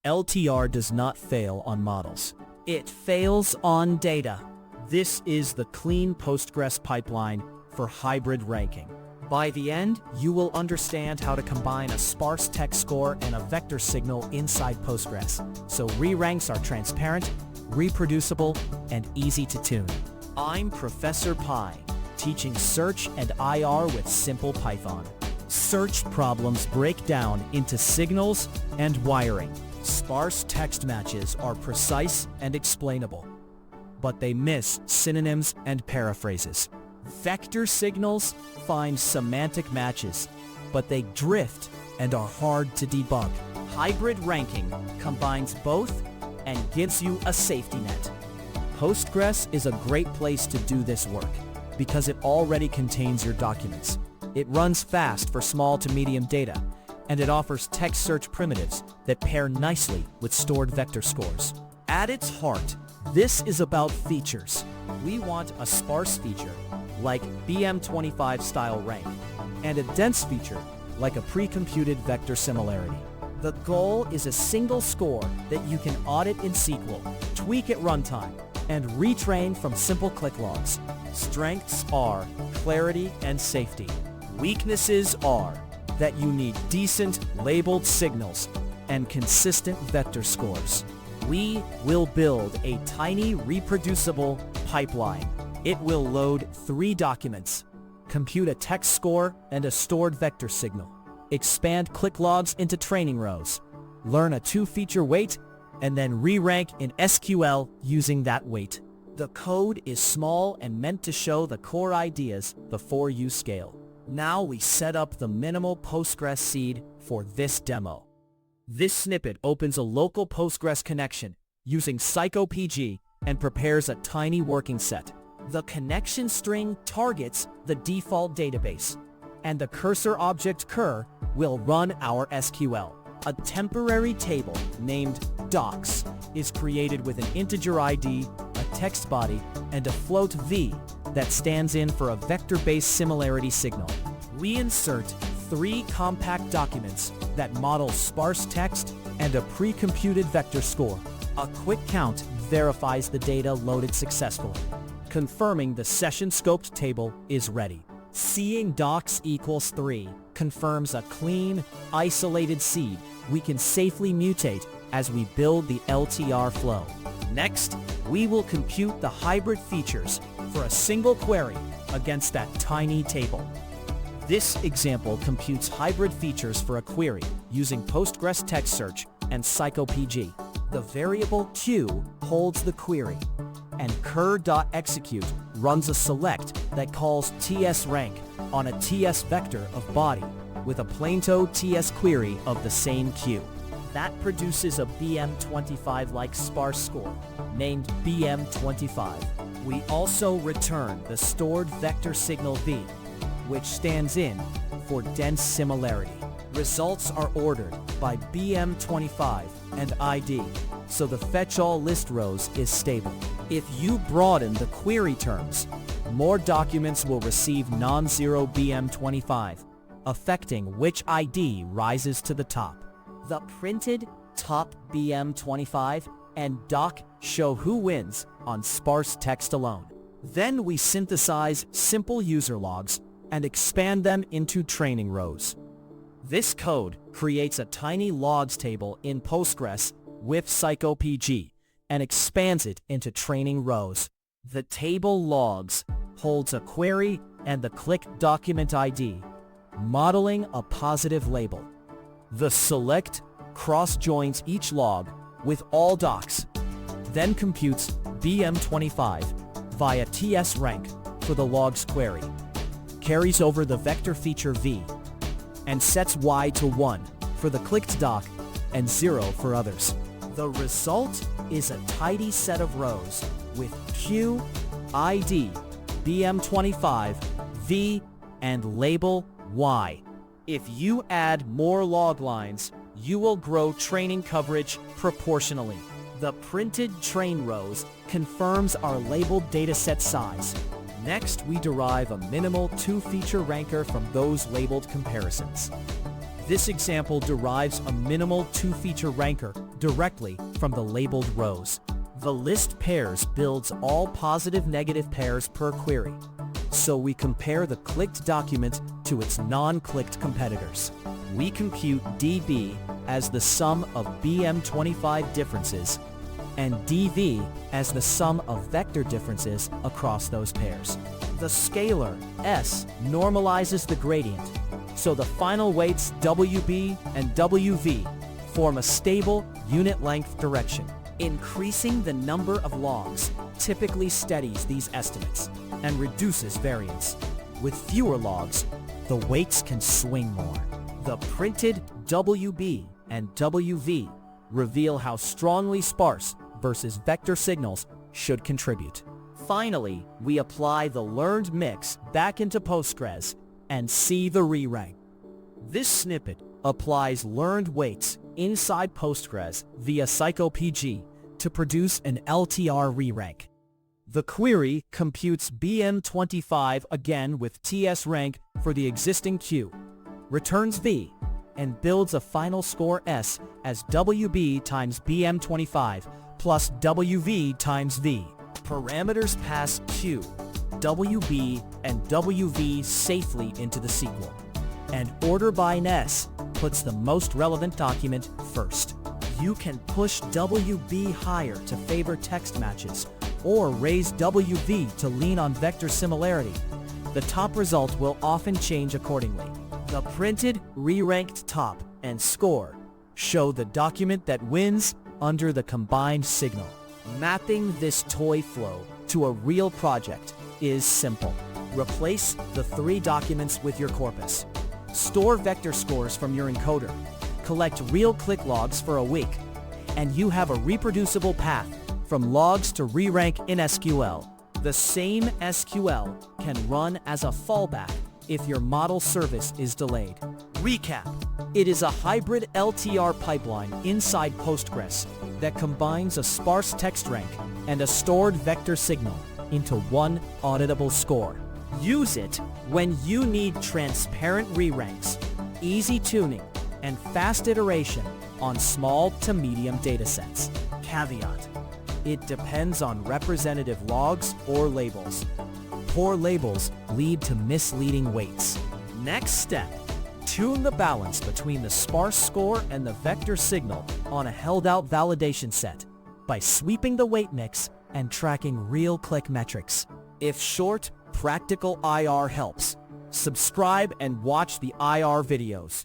LTR does not fail on models. It fails on data. This is the clean Postgres pipeline for hybrid ranking. By the end, you will understand how to combine a sparse text score and a vector signal inside Postgres, so re-ranks are transparent, reproducible, and easy to tune. I'm Professor Pi, teaching search and IR with simple Python. Search problems break down into signals and wiring. Sparse text matches are precise and explainable, but they miss synonyms and paraphrases. Vector signals find semantic matches, but they drift and are hard to debug. Hybrid ranking combines both and gives you a safety net. Postgres is a great place to do this work because it already contains your documents. It runs fast for small to medium data, and it offers text search primitives that pair nicely with stored vector scores. At its heart, this is about features. We want a sparse feature, like BM25 style rank, and a dense feature, like a precomputed vector similarity. The goal is a single score that you can audit in SQL, tweak at runtime, and retrain from simple click logs. Strengths are clarity and safety. Weaknesses are that you need decent labeled signals and consistent vector scores. We will build a tiny reproducible pipeline. It will load 3 documents, compute a text score and a stored vector signal, expand click logs into training rows, learn a 2-feature weight, and then re-rank in SQL using that weight. The code is small and meant to show the core ideas before you scale. Now we set up the minimal Postgres seed for this demo. This snippet opens a local Postgres connection using psycopg and prepares a tiny working set. The connection string targets the default database, and the cursor object cur will run our SQL. A temporary table named docs is created with an integer ID, a text body, and a float v that stands in for a vector-based similarity signal. We insert 3 compact documents that model sparse text and a pre-computed vector score. A quick count verifies the data loaded successfully, confirming the session-scoped table is ready. Seeing docs equals 3 confirms a clean, isolated seed we can safely mutate as we build the LTR flow. Next, we will compute the hybrid features for a single query against that tiny table. This example computes hybrid features for a query using Postgres text search and psycopg. The variable q holds the query, and cur.execute runs a select that calls tsRank on a ts vector of body with a plainteau ts query of the same q. That produces a BM25-like sparse score, named BM25. We also return the stored vector signal v, which stands in for dense similarity. Results are ordered by BM25 and ID, so the fetch-all list rows is stable. If you broaden the query terms, more documents will receive non-zero BM25, affecting which ID rises to the top. The printed top BM25 and doc show who wins on sparse text alone. Then we synthesize simple user logs and expand them into training rows. This code creates a tiny logs table in Postgres with psycopg and expands it into training rows. The table logs holds a query and the click document ID, modeling a positive label. The select cross-joins each log with all docs, then computes BM25 via tsRank for the log's query, carries over the vector feature v, and sets y to 1 for the clicked doc and 0 for others. The result is a tidy set of rows with q, id, BM25, v, and label y. If you add more log lines, you will grow training coverage proportionally. The printed train rows confirms our labeled dataset size. Next, we derive a minimal 2-feature ranker from those labeled comparisons. This example derives a minimal 2-feature ranker directly from the labeled rows. The list pairs builds all positive-negative pairs per query, so we compare the clicked document to its non-clicked competitors. We compute dB as the sum of BM25 differences and dV as the sum of vector differences across those pairs. The scalar S normalizes the gradient, so the final weights WB and WV form a stable unit length direction. Increasing the number of logs typically steadies these estimates and reduces variance. With fewer logs, the weights can swing more. The printed WB and WV reveal how strongly sparse versus vector signals should contribute. Finally, we apply the learned mix back into Postgres and see the rerank. This snippet applies learned weights inside Postgres via psycopg to produce an LTR rerank. The query computes BM25 again with tsrank for the existing queue, returns V, and builds a final score S as WB times BM25 plus WV times V. Parameters pass Q, WB, and WV safely into the SQL, and order by S puts the most relevant document first. You can push WB higher to favor text matches, or raise WV to lean on vector similarity. The top result will often change accordingly. The printed, re-ranked top and score show the document that wins under the combined signal. Mapping this toy flow to a real project is simple. Replace the three documents with your corpus. Store vector scores from your encoder. Collect real click logs for a week, and you have a reproducible path from logs to re-rank in SQL. The same SQL can run as a fallback if your model service is delayed. Recap: it is a hybrid LTR pipeline inside Postgres that combines a sparse text rank and a stored vector signal into one auditable score. Use it when you need transparent re-ranks, easy tuning, and fast iteration on small to medium datasets. Caveat: it depends on representative logs or labels. Poor labels lead to misleading weights. Next step: tune the balance between the sparse score and the vector signal on a held-out validation set by sweeping the weight mix and tracking real click metrics. If short, practical IR helps, subscribe and watch the IR videos.